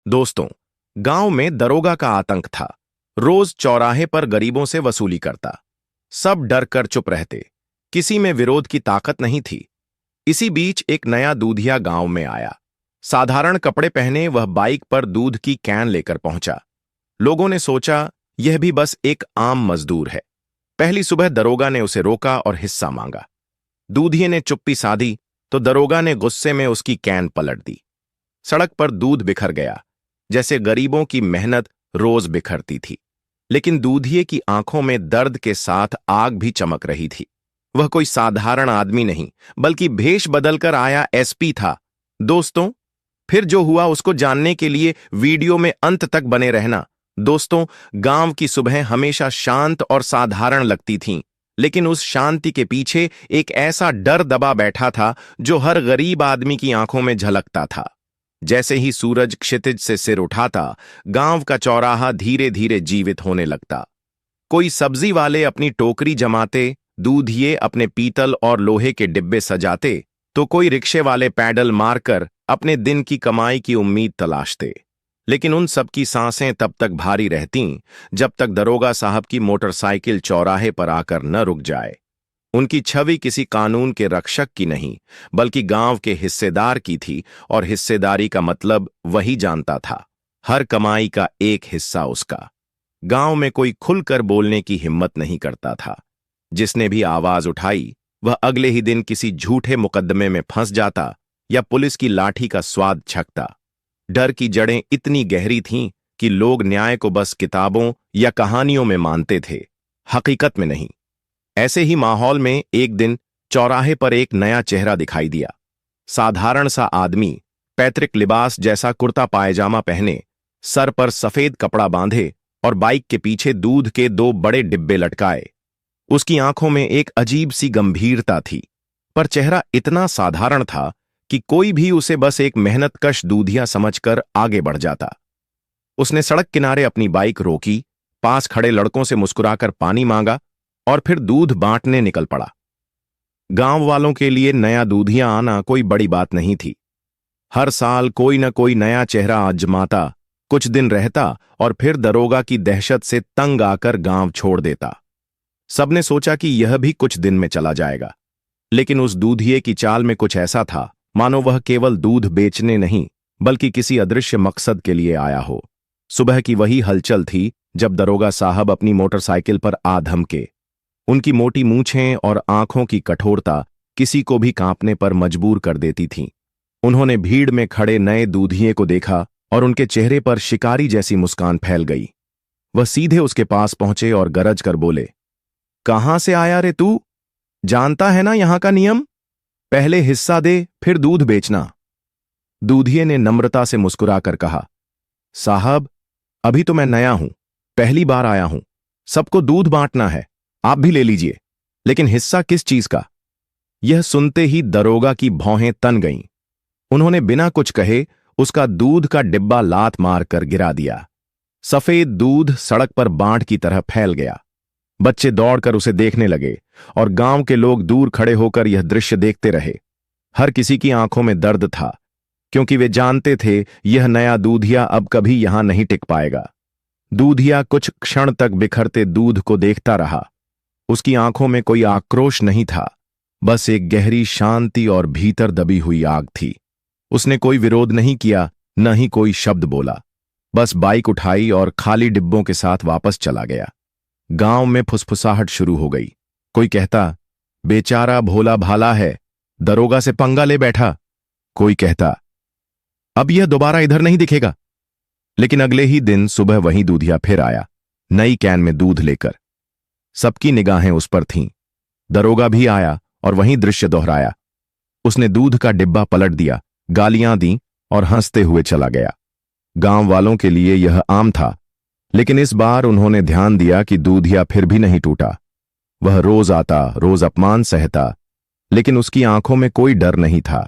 दोस्तों, गांव में दरोगा का आतंक था। रोज चौराहे पर गरीबों से वसूली करता। सब डर कर चुप रहते। किसी में विरोध की ताकत नहीं थी। इसी बीच एक नया दूधिया गांव में आया। साधारण कपड़े पहने वह बाइक पर दूध की कैन लेकर पहुंचा। लोगों ने सोचा यह भी बस एक आम मजदूर है। पहली सुबह दरोगा ने उसे रोका और हिस्सा मांगा। दूधिये ने चुप्पी साधी तो दरोगा ने गुस्से में उसकी कैन पलट दी। सड़क पर दूध बिखर गया, जैसे गरीबों की मेहनत रोज बिखरती थी। लेकिन दूधिये की आंखों में दर्द के साथ आग भी चमक रही थी। वह कोई साधारण आदमी नहीं, बल्कि भेष बदलकर आया एसपी था। दोस्तों, फिर जो हुआ उसको जानने के लिए वीडियो में अंत तक बने रहना। दोस्तों, गांव की सुबह हमेशा शांत और साधारण लगती थीं, लेकिन उस शांति के पीछे एक ऐसा डर दबा बैठा था जो हर गरीब आदमी की आंखों में झलकता था। जैसे ही सूरज क्षितिज से सिर उठाता, गांव का चौराहा धीरे धीरे जीवित होने लगता। कोई सब्जी वाले अपनी टोकरी जमाते, दूधिये अपने पीतल और लोहे के डिब्बे सजाते, तो कोई रिक्शे वाले पैडल मारकर अपने दिन की कमाई की उम्मीद तलाशते। लेकिन उन सबकी सांसें तब तक भारी रहतीं जब तक दरोगा साहब की मोटरसाइकिल चौराहे पर आकर न रुक जाए। उनकी छवि किसी कानून के रक्षक की नहीं, बल्कि गांव के हिस्सेदार की थी, और हिस्सेदारी का मतलब वही जानता था, हर कमाई का एक हिस्सा उसका। गांव में कोई खुलकर बोलने की हिम्मत नहीं करता था। जिसने भी आवाज उठाई वह अगले ही दिन किसी झूठे मुकदमे में फंस जाता या पुलिस की लाठी का स्वाद छकता। डर की जड़ें इतनी गहरी थीं कि लोग न्याय को बस किताबों या कहानियों में मानते थे, हकीकत में नहीं। ऐसे ही माहौल में एक दिन चौराहे पर एक नया चेहरा दिखाई दिया। साधारण सा आदमी, पैतृक लिबास जैसा कुर्ता पायजामा पहने, सर पर सफेद कपड़ा बांधे और बाइक के पीछे दूध के 2 बड़े डिब्बे लटकाए। उसकी आंखों में एक अजीब सी गंभीरता थी, पर चेहरा इतना साधारण था कि कोई भी उसे बस एक मेहनतकश दूधिया समझकर आगे बढ़ जाता। उसने सड़क किनारे अपनी बाइक रोकी, पास खड़े लड़कों से मुस्कुराकर पानी मांगा और फिर दूध बांटने निकल पड़ा। गांव वालों के लिए नया दूधिया आना कोई बड़ी बात नहीं थी। हर साल कोई न कोई नया चेहरा आजमाता, कुछ दिन रहता और फिर दरोगा की दहशत से तंग आकर गांव छोड़ देता। सबने सोचा कि यह भी कुछ दिन में चला जाएगा, लेकिन उस दूधिये की चाल में कुछ ऐसा था मानो वह केवल दूध बेचने नहीं, बल्कि किसी अदृश्य मकसद के लिए आया हो। सुबह की वही हलचल थी जब दरोगा साहब अपनी मोटरसाइकिल पर आ धमके। उनकी मोटी मूंछें और आंखों की कठोरता किसी को भी कांपने पर मजबूर कर देती थीं। उन्होंने भीड़ में खड़े नए दूधिये को देखा और उनके चेहरे पर शिकारी जैसी मुस्कान फैल गई। वह सीधे उसके पास पहुंचे और गरज कर बोले, कहां से आया रे तू? जानता है ना यहां का नियम? पहले हिस्सा दे, फिर दूध बेचना। दूधिये ने नम्रता से मुस्कुराकर कहा, साहब, अभी तो मैं नया हूं, पहली बार आया हूं। सबको दूध बांटना है, आप भी ले लीजिए, लेकिन हिस्सा किस चीज का? यह सुनते ही दरोगा की भौहें तन गईं। उन्होंने बिना कुछ कहे उसका दूध का डिब्बा लात मारकर गिरा दिया। सफेद दूध सड़क पर बांट की तरह फैल गया। बच्चे दौड़कर उसे देखने लगे और गांव के लोग दूर खड़े होकर यह दृश्य देखते रहे। हर किसी की आंखों में दर्द था, क्योंकि वे जानते थे यह नया दूधिया अब कभी यहां नहीं टिक पाएगा। दूधिया कुछ क्षण तक बिखरते दूध को देखता रहा। उसकी आंखों में कोई आक्रोश नहीं था, बस एक गहरी शांति और भीतर दबी हुई आग थी। उसने कोई विरोध नहीं किया, न ही कोई शब्द बोला। बस बाइक उठाई और खाली डिब्बों के साथ वापस चला गया। गांव में फुसफुसाहट शुरू हो गई। कोई कहता, बेचारा भोला भाला है, दरोगा से पंगा ले बैठा। कोई कहता, अब यह दोबारा इधर नहीं दिखेगा। लेकिन अगले ही दिन सुबह वही दूधिया फिर आया, नई कैन में दूध लेकर। सबकी निगाहें उस पर थीं। दरोगा भी आया और वही दृश्य दोहराया। उसने दूध का डिब्बा पलट दिया, गालियां दी और हंसते हुए चला गया। गांव वालों के लिए यह आम था, लेकिन इस बार उन्होंने ध्यान दिया कि दूधिया फिर भी नहीं टूटा। वह रोज आता, रोज अपमान सहता, लेकिन उसकी आंखों में कोई डर नहीं था।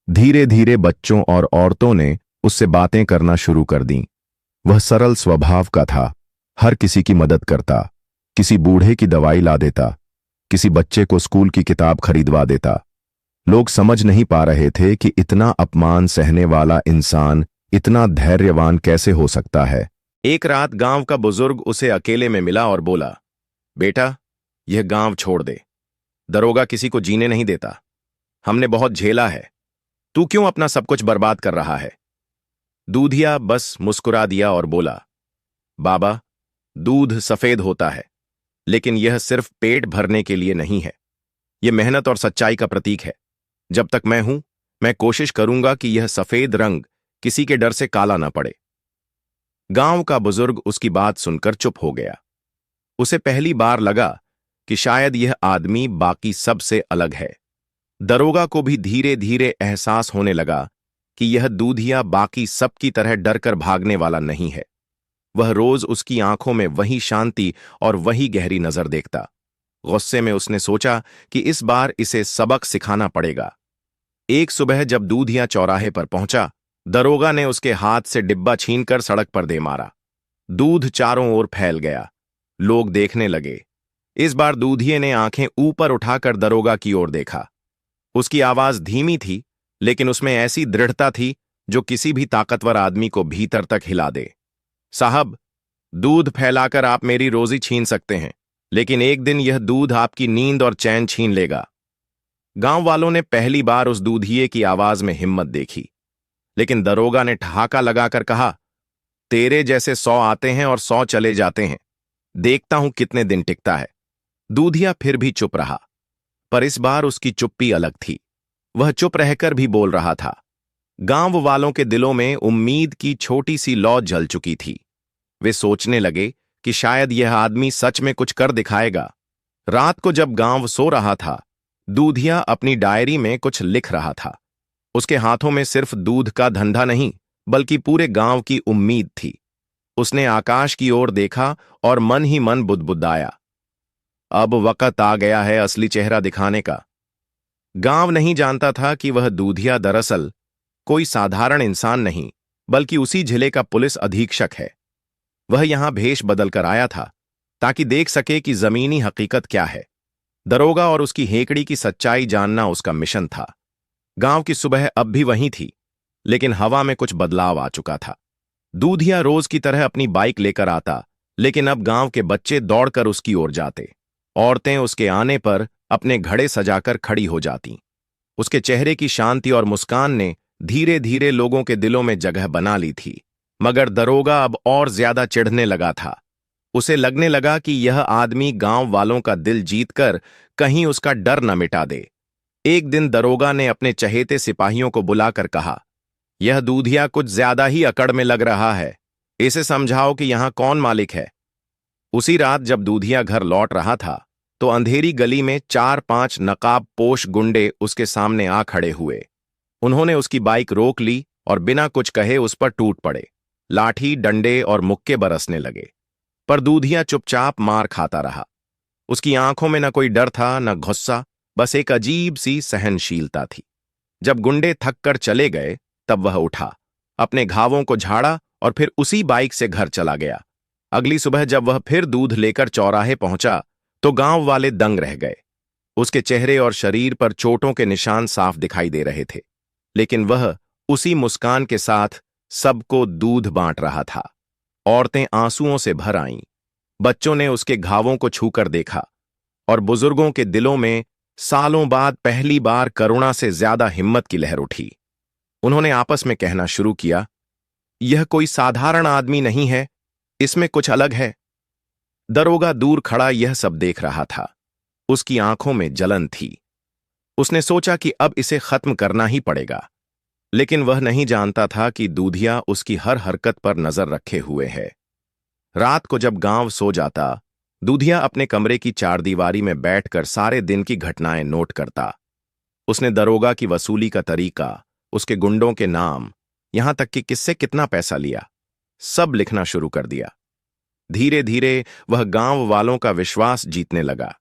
धीरे धीरे बच्चों और औरतों ने उससे बातें करना शुरू कर दीं। वह सरल स्वभाव का था, हर किसी की मदद करता, किसी बूढ़े की दवाई ला देता, किसी बच्चे को स्कूल की किताब खरीदवा देता। लोग समझ नहीं पा रहे थे कि इतना अपमान सहने वाला इंसान इतना धैर्यवान कैसे हो सकता है। एक रात गांव का बुजुर्ग उसे अकेले में मिला और बोला, बेटा, यह गांव छोड़ दे। दरोगा किसी को जीने नहीं देता। हमने बहुत झेला है। तू क्यों अपना सब कुछ बर्बाद कर रहा है। दूधिया बस मुस्कुरा दिया और बोला, बाबा, दूध सफेद होता है, लेकिन यह सिर्फ पेट भरने के लिए नहीं है। यह मेहनत और सच्चाई का प्रतीक है। जब तक मैं हूं, मैं कोशिश करूंगा कि यह सफेद रंग किसी के डर से काला ना पड़े। गांव का बुजुर्ग उसकी बात सुनकर चुप हो गया। उसे पहली बार लगा कि शायद यह आदमी बाकी सब से अलग है। दरोगा को भी धीरे धीरे एहसास होने लगा कि यह दूधिया बाकी सब की तरह डरकर भागने वाला नहीं है। वह रोज उसकी आंखों में वही शांति और वही गहरी नजर देखता। गुस्से में उसने सोचा कि इस बार इसे सबक सिखाना पड़ेगा। एक सुबह जब दूधिया चौराहे पर पहुंचा, दरोगा ने उसके हाथ से डिब्बा छीनकर सड़क पर दे मारा। दूध चारों ओर फैल गया। लोग देखने लगे। इस बार दूधिये ने आंखें ऊपर उठाकर दरोगा की ओर देखा। उसकी आवाज धीमी थी, लेकिन उसमें ऐसी दृढ़ता थी जो किसी भी ताकतवर आदमी को भीतर तक हिला दे। साहब, दूध फैलाकर आप मेरी रोजी छीन सकते हैं, लेकिन एक दिन यह दूध आपकी नींद और चैन छीन लेगा। गांव वालों ने पहली बार उस दूधिये की आवाज में हिम्मत देखी, लेकिन दरोगा ने ठहाका लगाकर कहा, तेरे जैसे 100 आते हैं और 100 चले जाते हैं। देखता हूं कितने दिन टिकता है। दूधिया फिर भी चुप रहा, पर इस बार उसकी चुप्पी अलग थी। वह चुप रहकर भी बोल रहा था। गांव वालों के दिलों में उम्मीद की छोटी सी लौ जल चुकी थी। वे सोचने लगे कि शायद यह आदमी सच में कुछ कर दिखाएगा। रात को जब गांव सो रहा था, दूधिया अपनी डायरी में कुछ लिख रहा था। उसके हाथों में सिर्फ दूध का धंधा नहीं, बल्कि पूरे गांव की उम्मीद थी। उसने आकाश की ओर देखा और मन ही मन बुदबुदाया, अब वक्त आ गया है असली चेहरा दिखाने का। गांव नहीं जानता था कि वह दूधिया दरअसल कोई साधारण इंसान नहीं, बल्कि उसी जिले का पुलिस अधीक्षक है। वह यहां भेष बदलकर आया था ताकि देख सके कि जमीनी हकीकत क्या है। दरोगा और उसकी हेकड़ी की सच्चाई जानना उसका मिशन था। गांव की सुबह अब भी वहीं थी, लेकिन हवा में कुछ बदलाव आ चुका था। दूधिया रोज की तरह अपनी बाइक लेकर आता, लेकिन अब गांव के बच्चे दौड़कर उसकी ओर जाते। औरतें उसके आने पर अपने घड़े सजाकर खड़ी हो जातीं। उसके चेहरे की शांति और मुस्कान ने धीरे धीरे लोगों के दिलों में जगह बना ली थी। मगर दरोगा अब और ज्यादा चिढ़ने लगा था। उसे लगने लगा कि यह आदमी गांव वालों का दिल जीतकर कहीं उसका डर न मिटा दे। एक दिन दरोगा ने अपने चहेते सिपाहियों को बुलाकर कहा, यह दूधिया कुछ ज्यादा ही अकड़ में लग रहा है। इसे समझाओ कि यहां कौन मालिक है। उसी रात जब दूधिया घर लौट रहा था, तो अंधेरी गली में 4-5 नकाब पोश गुंडे उसके सामने आ खड़े हुए। उन्होंने उसकी बाइक रोक ली और बिना कुछ कहे उस पर टूट पड़े। लाठी, डंडे और मुक्के बरसने लगे, पर दूधिया चुपचाप मार खाता रहा। उसकी आंखों में न कोई डर था, न गुस्सा, बस एक अजीब सी सहनशीलता थी। जब गुंडे थक कर चले गए, तब वह उठा, अपने घावों को झाड़ा और फिर उसी बाइक से घर चला गया। अगली सुबह जब वह फिर दूध लेकर चौराहे पहुंचा, तो गांव वाले दंग रह गए। उसके चेहरे और शरीर पर चोटों के निशान साफ दिखाई दे रहे थे, लेकिन वह उसी मुस्कान के साथ सबको दूध बांट रहा था। औरतें आंसुओं से भर आईं। बच्चों ने उसके घावों को छूकर देखा, और बुजुर्गों के दिलों में सालों बाद पहली बार करुणा से ज्यादा हिम्मत की लहर उठी। उन्होंने आपस में कहना शुरू किया, यह कोई साधारण आदमी नहीं है, इसमें कुछ अलग है। दरोगा दूर खड़ा यह सब देख रहा था। उसकी आंखों में जलन थी। उसने सोचा कि अब इसे खत्म करना ही पड़ेगा, लेकिन वह नहीं जानता था कि दूधिया उसकी हर हरकत पर नजर रखे हुए है। रात को जब गांव सो जाता, दूधिया अपने कमरे की चारदीवारी में बैठकर सारे दिन की घटनाएं नोट करता। उसने दरोगा की वसूली का तरीका, उसके गुंडों के नाम, यहां तक कि किससे कितना पैसा लिया, सब लिखना शुरू कर दिया। धीरे धीरे वह गांव वालों का विश्वास जीतने लगा।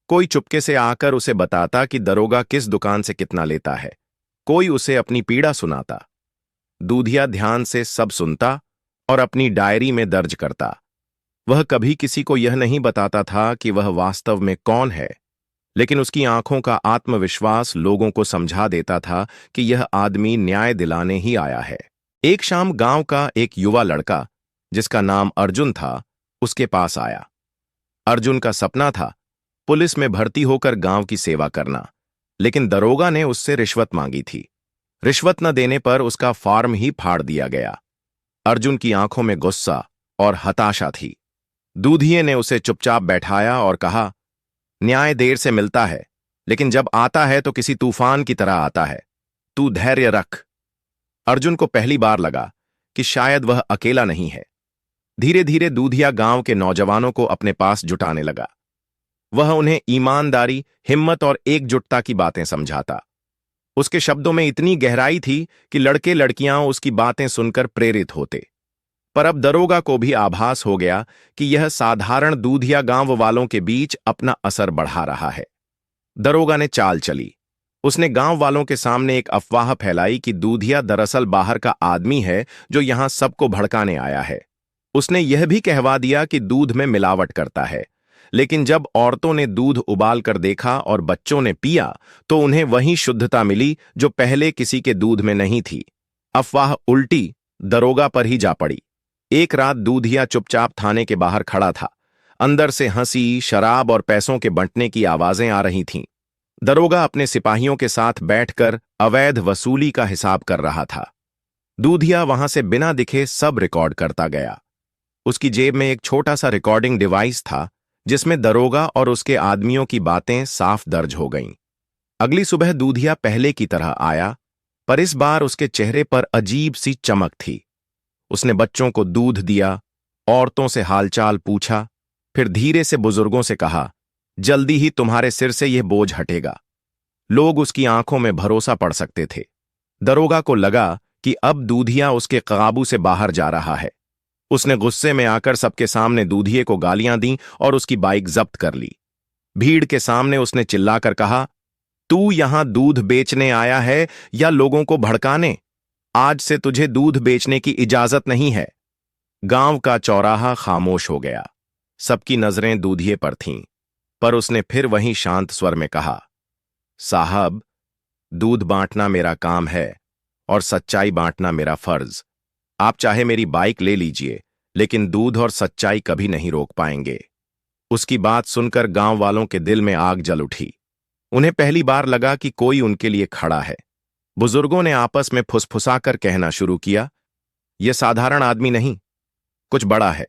कोई चुपके से आकर उसे बताता कि दरोगा किस दुकान से कितना लेता है, कोई उसे अपनी पीड़ा सुनाता। दूधिया ध्यान से सब सुनता और अपनी डायरी में दर्ज करता। वह कभी किसी को यह नहीं बताता था कि वह वास्तव में कौन है, लेकिन उसकी आंखों का आत्मविश्वास लोगों को समझा देता था कि यह आदमी न्याय दिलाने ही आया है। एक शाम गांव का एक युवा लड़का, जिसका नाम अर्जुन था, उसके पास आया। अर्जुन का सपना था पुलिस में भर्ती होकर गांव की सेवा करना, लेकिन दरोगा ने उससे रिश्वत मांगी थी। रिश्वत न देने पर उसका फॉर्म ही फाड़ दिया गया। अर्जुन की आंखों में गुस्सा और हताशा थी। दूधिये ने उसे चुपचाप बैठाया और कहा, न्याय देर से मिलता है, लेकिन जब आता है तो किसी तूफान की तरह आता है। तू धैर्य रख। अर्जुन को पहली बार लगा कि शायद वह अकेला नहीं है। धीरे धीरे दूधिया गांव के नौजवानों को अपने पास जुटाने लगा। वह उन्हें ईमानदारी, हिम्मत और एकजुटता की बातें समझाता। उसके शब्दों में इतनी गहराई थी कि लड़के लड़कियां उसकी बातें सुनकर प्रेरित होते। पर अब दरोगा को भी आभास हो गया कि यह साधारण दूधिया गांव वालों के बीच अपना असर बढ़ा रहा है। दरोगा ने चाल चली। उसने गांव वालों के सामने एक अफवाह फैलाई कि दूधिया दरअसल बाहर का आदमी है जो यहां सबको भड़काने आया है। उसने यह भी कहवा दिया कि दूध में मिलावट करता है, लेकिन जब औरतों ने दूध उबाल कर देखा और बच्चों ने पिया तो उन्हें वही शुद्धता मिली जो पहले किसी के दूध में नहीं थी। अफवाह उल्टी दरोगा पर ही जा पड़ी। एक रात दूधिया चुपचाप थाने के बाहर खड़ा था। अंदर से हंसी, शराब और पैसों के बंटने की आवाजें आ रही थीं। दरोगा अपने सिपाहियों के साथ बैठकर अवैध वसूली का हिसाब कर रहा था। दूधिया वहां से बिना दिखे सब रिकॉर्ड करता गया। उसकी जेब में एक छोटा सा रिकॉर्डिंग डिवाइस था, जिसमें दरोगा और उसके आदमियों की बातें साफ दर्ज हो गईं। अगली सुबह दूधिया पहले की तरह आया, पर इस बार उसके चेहरे पर अजीब सी चमक थी। उसने बच्चों को दूध दिया, औरतों से हालचाल पूछा, फिर धीरे से बुजुर्गों से कहा, जल्दी ही तुम्हारे सिर से यह बोझ हटेगा। लोग उसकी आंखों में भरोसा पड़ सकते थे। दरोगा को लगा कि अब दूधिया उसके काबू से बाहर जा रहा है। उसने गुस्से में आकर सबके सामने दूधिये को गालियां दी और उसकी बाइक जब्त कर ली। भीड़ के सामने उसने चिल्लाकर कहा, तू यहां दूध बेचने आया है या लोगों को भड़काने? आज से तुझे दूध बेचने की इजाजत नहीं है। गांव का चौराहा खामोश हो गया। सबकी नजरें दूधिये पर थीं, पर उसने फिर वहीं शांत स्वर में कहा, साहब, दूध बांटना मेरा काम है और सच्चाई बांटना मेरा फर्ज। आप चाहे मेरी बाइक ले लीजिए, लेकिन दूध और सच्चाई कभी नहीं रोक पाएंगे। उसकी बात सुनकर गांव वालों के दिल में आग जल उठी। उन्हें पहली बार लगा कि कोई उनके लिए खड़ा है। बुजुर्गों ने आपस में फुसफुसाकर कहना शुरू किया, यह साधारण आदमी नहीं, कुछ बड़ा है।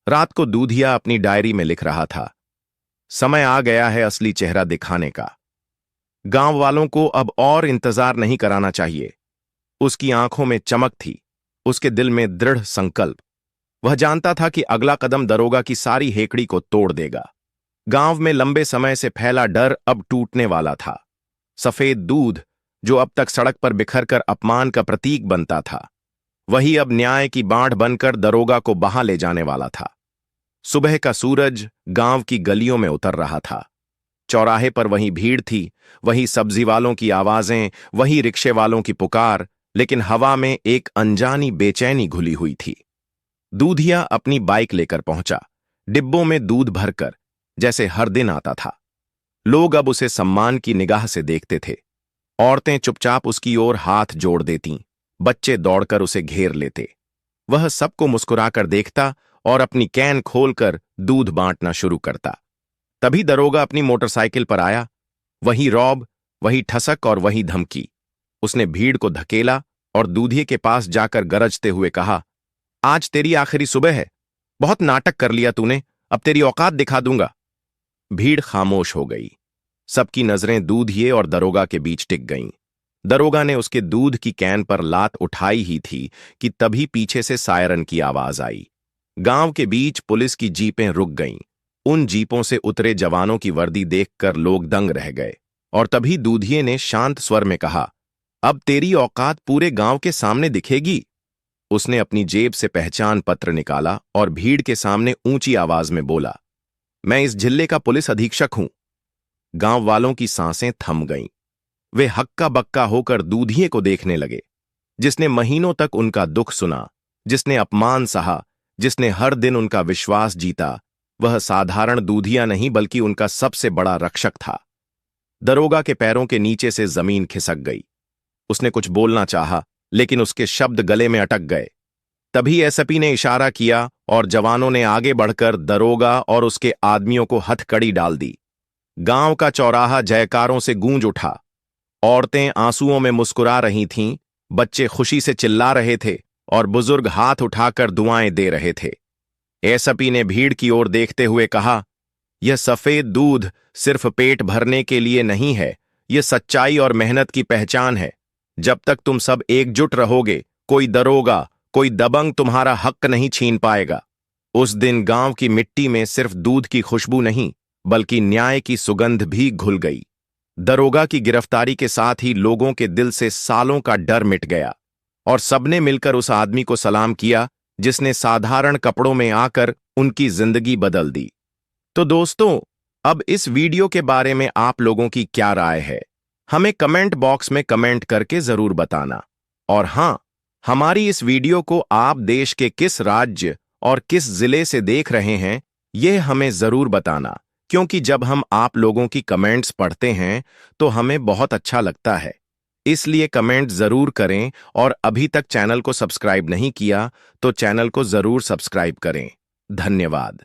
रात को दूधिया अपनी डायरी में लिख रहा था, समय आ गया है असली चेहरा दिखाने का। गांव वालों को अब और इंतजार नहीं कराना चाहिए। उसकी आंखों में चमक थी, उसके दिल में दृढ़ संकल्प। वह जानता था कि अगला कदम दरोगा की सारी हेकड़ी को तोड़ देगा। गांव में लंबे समय से फैला डर अब टूटने वाला था। सफेद दूध, जो अब तक सड़क पर बिखरकर अपमान का प्रतीक बनता था, वही अब न्याय की बाढ़ बनकर दरोगा को बहा ले जाने वाला था। सुबह का सूरज गांव की गलियों में उतर रहा था। चौराहे पर वही भीड़ थी, वही सब्जी वालों की आवाजें, वही रिक्शे वालों की पुकार, लेकिन हवा में एक अनजानी बेचैनी घुली हुई थी। दूधिया अपनी बाइक लेकर पहुंचा, डिब्बों में दूध भरकर, जैसे हर दिन आता था। लोग अब उसे सम्मान की निगाह से देखते थे। औरतें चुपचाप उसकी ओर हाथ जोड़ देतीं, बच्चे दौड़कर उसे घेर लेते। वह सबको मुस्कुराकर देखता और अपनी कैन खोलकर दूध बांटना शुरू करता। तभी दरोगा अपनी मोटरसाइकिल पर आया। वही रौब, वही ठसक और वही धमकी। उसने भीड़ को धकेला और दूधिये के पास जाकर गरजते हुए कहा, आज तेरी आखिरी सुबह है। बहुत नाटक कर लिया तूने, अब तेरी औकात दिखा दूंगा। भीड़ खामोश हो गई। सबकी नजरें दूधिये और दरोगा के बीच टिक गईं। दरोगा ने उसके दूध की कैन पर लात उठाई ही थी कि तभी पीछे से सायरन की आवाज आई। गांव के बीच पुलिस की जीपें रुक गईं। उन जीपों से उतरे जवानों की वर्दी देखकर लोग दंग रह गए। और तभी दूधिये ने शांत स्वर में कहा, अब तेरी औकात पूरे गांव के सामने दिखेगी। उसने अपनी जेब से पहचान पत्र निकाला और भीड़ के सामने ऊंची आवाज में बोला, मैं इस जिले का पुलिस अधीक्षक हूं। गांव वालों की सांसें थम गईं। वे हक्का बक्का होकर दूधिये को देखने लगे, जिसने महीनों तक उनका दुख सुना, जिसने अपमान सहा, जिसने हर दिन उनका विश्वास जीता। वह साधारण दूधिया नहीं बल्कि उनका सबसे बड़ा रक्षक था। दरोगा के पैरों के नीचे से जमीन खिसक गई। उसने कुछ बोलना चाहा, लेकिन उसके शब्द गले में अटक गए। तभी एसपी ने इशारा किया और जवानों ने आगे बढ़कर दरोगा और उसके आदमियों को हथकड़ी डाल दी। गांव का चौराहा जयकारों से गूंज उठा। औरतें आंसुओं में मुस्कुरा रही थीं, बच्चे खुशी से चिल्ला रहे थे और बुजुर्ग हाथ उठाकर दुआएं दे रहे थे। एसपी ने भीड़ की ओर देखते हुए कहा, यह सफेद दूध सिर्फ पेट भरने के लिए नहीं है, यह सच्चाई और मेहनत की पहचान है। जब तक तुम सब एकजुट रहोगे, कोई दरोगा, कोई दबंग तुम्हारा हक नहीं छीन पाएगा। उस दिन गांव की मिट्टी में सिर्फ दूध की खुशबू नहीं, बल्कि न्याय की सुगंध भी घुल गई। दरोगा की गिरफ्तारी के साथ ही लोगों के दिल से सालों का डर मिट गया और सबने मिलकर उस आदमी को सलाम किया जिसने साधारण कपड़ों में आकर उनकी जिंदगी बदल दी। तो दोस्तों, अब इस वीडियो के बारे में आप लोगों की क्या राय है, हमें कमेंट बॉक्स में कमेंट करके जरूर बताना। और हां, हमारी इस वीडियो को आप देश के किस राज्य और किस जिले से देख रहे हैं, यह हमें जरूर बताना, क्योंकि जब हम आप लोगों की कमेंट्स पढ़ते हैं तो हमें बहुत अच्छा लगता है। इसलिए कमेंट जरूर करें और अभी तक चैनल को सब्सक्राइब नहीं किया तो चैनल को जरूर सब्सक्राइब करें। धन्यवाद।